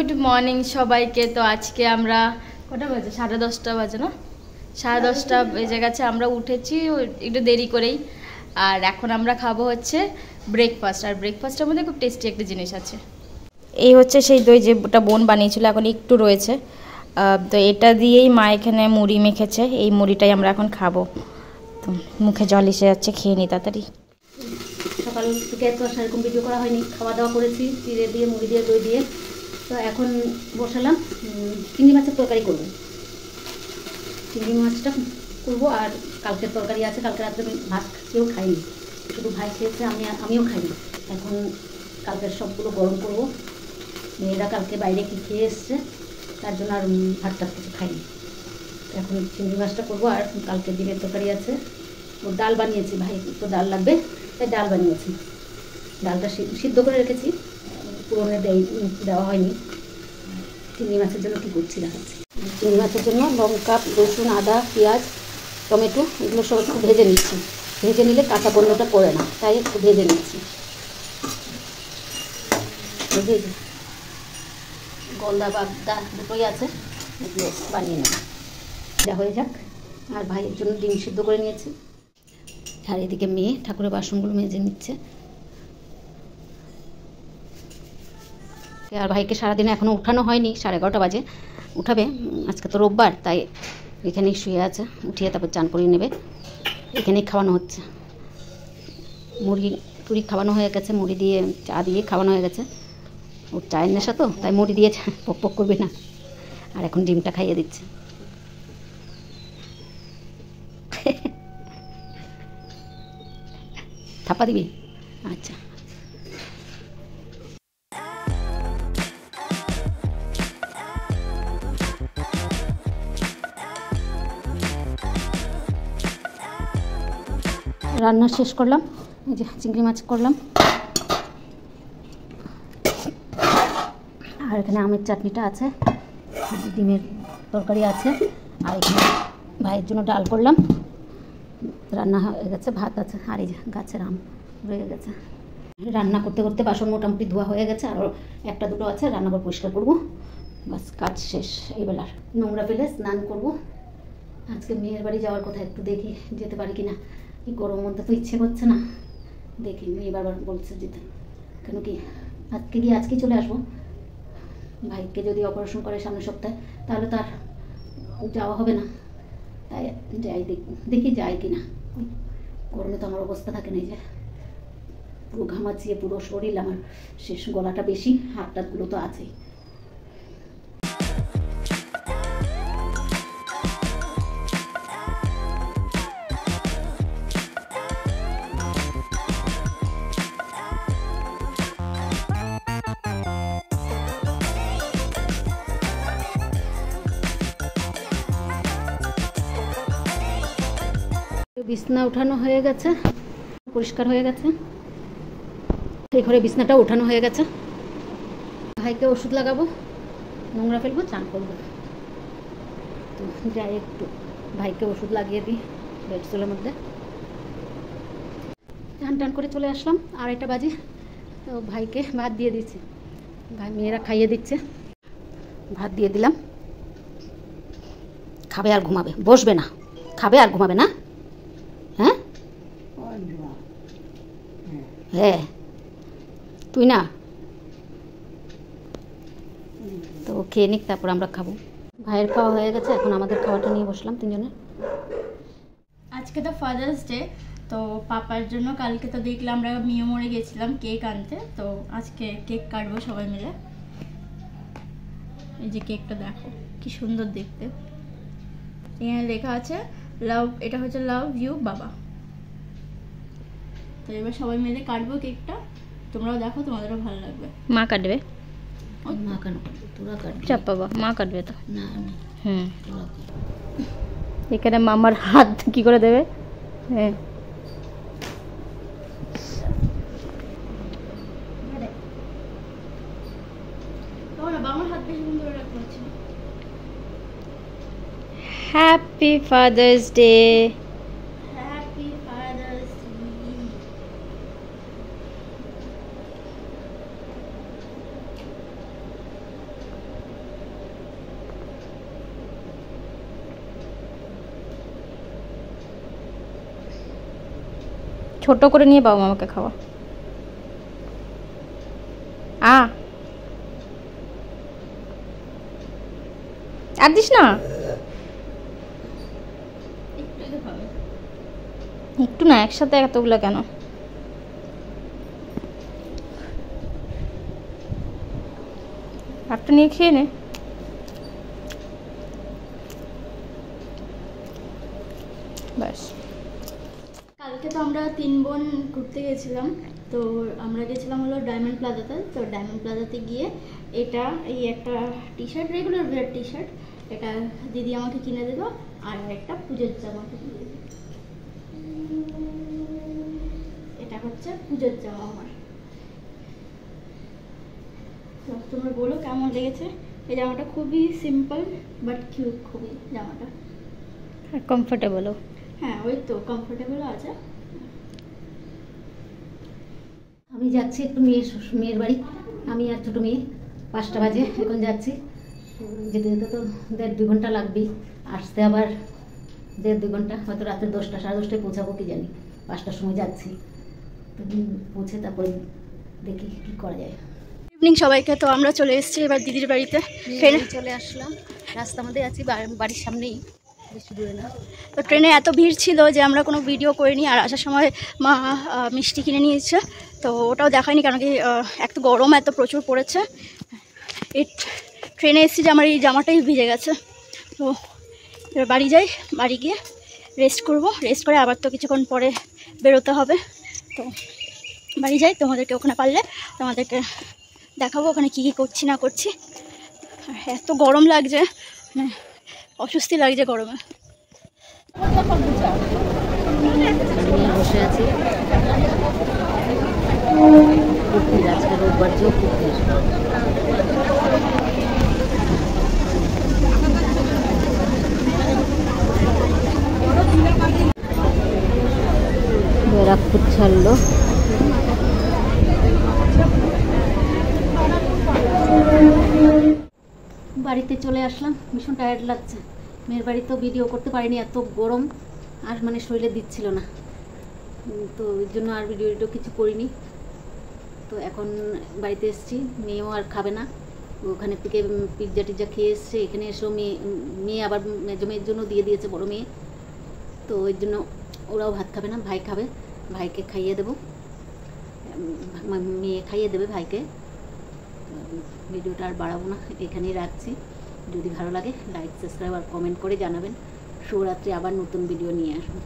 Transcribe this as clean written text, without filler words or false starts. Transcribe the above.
Good morning সবাইকে। তো আজকে আমরা কটা বাজে, 10:30 বাজে না, 10:30 বেজে গেছে। আমরা উঠেছি একটু দেরি করেই। আর এখন আমরা খাবো হচ্ছে ব্রেকফাস্ট। আর ব্রেকফাস্টের মধ্যে খুব টেস্টি একটা জিনিস আছে। এই হচ্ছে সেই দই যেটা বোন বানিয়েছিল, এখন একটু রয়েছে। তো এটা দিয়েই মা এখানে মুড়ি মেখেছে, এই মুড়িটাই আমরা এখন খাবো। তো মুখে জল এসে যাচ্ছে, খেয়ে নিই তাড়াতাড়ি। সকাল থেকে তো সেরকম ভিডিও করা হয়নি, খাওয়া দাওয়া করেছি চিড়ে দিয়ে, মুড়ি দিয়ে, দই দিয়ে। তো এখন বসালাম চিংড়ি মাছের তরকারি করবো। চিংড়ি মাছটা করবো। আর কালকের তরকারি আছে, কালকে রাত্রে ভাত কেউ খাইনি, শুধু ভাই খেয়েছে, আমিও খাইনি। এখন কালকের সবগুলো গরম করবো। মেয়েরা কালকে বাইরে কি খেয়ে এসছে, তার জন্য আর ভাতটা কিছু খাইনি। এখন চিংড়ি মাছটা করবো। আর কালকে ডিমের তরকারি আছে, ওর ডাল বানিয়েছি, ভাই তো ডাল লাগবে তাই ডাল বানিয়েছি। ডালটা সিদ্ধ করে রেখেছি, পুরোনো দেওয়া হয়নি। চিংড়ি মাছের জন্য কী করছি দেখাচ্ছি। চিংড়ি মাছের জন্য লঙ্কা, রসুন, আদা, পেঁয়াজ, টমেটো এগুলো সব একটু ভেজে নিচ্ছি। ভেজে নিলে কাঁচা গন্ধটা পড়ে না, তাই একটু ভেজে নিচ্ছি। গলদা বাগদা দুটোই আছে, এগুলো বানিয়ে নেব। যা হয়ে যাক। আর ভাইয়ের জন্য ডিম সিদ্ধ করে নিয়েছি। আর এদিকে মেয়ে ঠাকুরের বাসনগুলো মেজে নিচ্ছে। আর ভাইকে সারাদিনে এখনও উঠানো হয়নি, 11:30 বাজে উঠাবে। আজকে তো রোববার, তাই এখানেই শুয়ে আছে। উঠিয়ে তারপর চান করিয়ে নেবে। এখানেই খাওয়ানো হচ্ছে। মুড়ি টুড়ি খাওয়ানো হয়ে গেছে, মুড়ি দিয়ে চা দিয়ে খাওয়ানো হয়ে গেছে। ওর চায়ের নেশা তো, তাই মুড়ি দিয়ে পক পক করবে না। আর এখন ডিমটা খাইয়ে দিচ্ছে। থাপা দিবি? আচ্ছা। রান্না শেষ করলাম, এই যে চিংড়ি মাছ করলাম। আর এখানে আমের চাটনিটা আছে, ডিমের তরকারি আছে। আর এখানে ভাইয়ের জন্য ডাল করলাম, রান্না হয়ে গেছে, ভাত আছে। আর এই যে গাছের আম রয়ে গেছে। রান্না করতে করতে বাসন মোটামুটি ধোয়া হয়ে গেছে, আর একটা দুটো আছে, রান্নাঘর পরিষ্কার করবো। বাস কাজ শেষ এই বেলার। নোংরা ফেলে স্নান করবো। আজকে মেয়ের বাড়ি যাওয়ার কথা, একটু দেখি যেতে পারি কিনা। এই গরমের মধ্যে তো ইচ্ছে করছে না, দেখি। মেয়ে বারবার বলছে যেতে, কেন কি আজকে গিয়ে আজকেই চলে আসবো। ভাইকে যদি অপারেশন করে সামনের সপ্তাহে, তাহলে তার যাওয়া হবে না। তাই যাই, দেখি যাই কিনা। গরমে তো আমার অবস্থা থাকে না, যে পুরো ঘামাচিয়ে পুরো শরীর আমার শেষ, গলাটা বেশি, হাত টাতগুলো তো আছেই। বিছনা উঠানো হয়ে গেছে, পরিষ্কার হয়ে গেছে। এই ঘরে বিছনাটা উঠানো হয়ে গেছে। ভাইকে ওষুধ লাগাবো, নোংরা ফেলবো, চান করবো। তো যাই একটু ভাইকে ওষুধ লাগিয়ে দিই বেডশিটের মধ্যে। টান টান করে চলে আসলাম, 2:30 বাজে। তো ভাইকে ভাত দিয়ে দিচ্ছি, ভাই মেয়েরা খাইয়ে দিচ্ছে। ভাত দিয়ে দিলাম, খাবে আর ঘুমাবে, বসবে না, খাবে আর ঘুমাবে না। হ্যাঁ হ্যাঁ, তুই না তো খেয়ে নিক, তারপর আমরা খাবো। ভাইয়ের খাওয়া হয়ে গেছে, এখন আমাদের খাওয়াটা নিয়ে বসলাম তিনজনে। আজকে তো ফাদার্স ডে, তো পাপার জন্য কালকে তো দেখলাম আমরা মিয়ামোড়ে গেছিলাম কেক আনতে। তো আজকে কেক কাটবো সবাই মিলে। এই যে কেকটা দেখো কি সুন্দর দেখতে, এখানে লেখা আছে লাভ, এটা হচ্ছে লাভ ইউ বাবা। তো এবার সবাই মিলে কাটবো কেকটা, তোমরাও দেখো, তোমাদেরও ভালো লাগবে। মা কাটবে? মা কেন কাটবে, তোরা কাটবি। চাপ বাবা, মা কাটবে তো? না তোরা কাট। এখানে মামার হাত কি করে দেবে? হ্যাঁ happy father's day. Happy father's day. ছোট করে নিয়ে বাবা মামাকে খাওয়া। আর দিস না, একটু না, একসাথে এতগুলো কেন? একটা নিয়ে খেয়ে নে। ব্যাস। কালকে তো আমরা 3 বোন ঘুরতে গেছিলাম। তো আমরা গেছিলাম হলো ডায়মন্ড প্লাজাতে। তো ডায়মন্ড প্লাজাতে গিয়ে এটা এই একটা T shirt, regular wire T shirt, এটা দিদি আমাকে কিনে দিল, আর একটা পুজোর জামা কিনে দিল। এটা হচ্ছে পুজোর জামা আমার। তো তোমরা বলো কেমন লেগেছে? এই জামাটা খুবই সিম্পল বাট কিউট, খুবই জামাটা, আর কমফোর্টেবলও। হ্যাঁ, ওই তো কমফোর্টেবলও আছে। আমি যাচ্ছি একটু মেয়ের বাড়ি। আমি আর ছোটো মেয়ে 5টা বাজে এখন যাচ্ছি। যেতে যেতে তো 1.5-2 ঘন্টা লাগবেই, আসতে আবার 1.5-2 ঘন্টা, হয়তো রাতে 10টা 10:30টায় পৌঁছাবো কি জানি। 5টার সময় যাচ্ছি, পৌঁছে তারপরে দেখি কী করা যায়। ইভিনিং সবাইকে। তো আমরা চলে এসেছি এবার দিদির বাড়িতে, ট্রেনে চলে আসলাম। রাস্তার মধ্যে আছি, বাড়ির সামনেই, বেশি দূরে না। তো ট্রেনে এত ভিড় ছিল যে আমরা কোনো ভিডিও করিনি। আর আসার সময় মা মিষ্টি কিনে নিয়েছে, তো ওটাও দেখায়নি, কারণ কি এত গরম এত প্রচুর পড়েছে। এই ট্রেনে এসেছি যে আমার এই জামাটাই ভিজে গেছে। তো এবার বাড়ি যাই, বাড়ি গিয়ে রেস্ট করব, রেস্ট করে আবার তো কিছুক্ষণ পরে বেরোতে হবে। তো বাড়ি যাই, তোমাদেরকে ওখানে পারলে তোমাদেরকে দেখাবো ওখানে কী কী করছি না করছি। আর এত গরম লাগছে, মানে অস্বস্তি লাগছে গরমে। বসে আছি, আজকে রোববার যে ব্যারাকপুর ছাড়লো। বাড়িতে চলে আসলাম, ভীষণ টায়ার্ড লাগছে। মেয়ের বাড়িতেও ভিডিও করতে পারিনি, এত গরম আর মানে শরীরে দিচ্ছিল না, তো ওই জন্য আর ভিডিও কিছু করিনি। তো এখন বাড়িতে এসেছি, মেয়েও আর খাবে না, ওখানে থেকে পিৎজা টিজ্জা খেয়ে এসছে। এখানে এসেও মেয়ে আবার মেজো মেয়ের জন্য দিয়ে দিয়েছে, বড় মেয়ে, তো ওই জন্য ওরাও ভাত খাবে না, ভাই খাবে, ভাইকে খাইয়ে দেবো, মেয়ে খাইয়ে দেবে ভাইকে। ভিডিওটা আর বাড়াবো না, এখানেই রাখছি। যদি ভালো লাগে লাইক, সাবস্ক্রাইব আর কমেন্ট করে জানাবেন। শুভরাত্রি, আবার নতুন ভিডিও নিয়ে আসবো।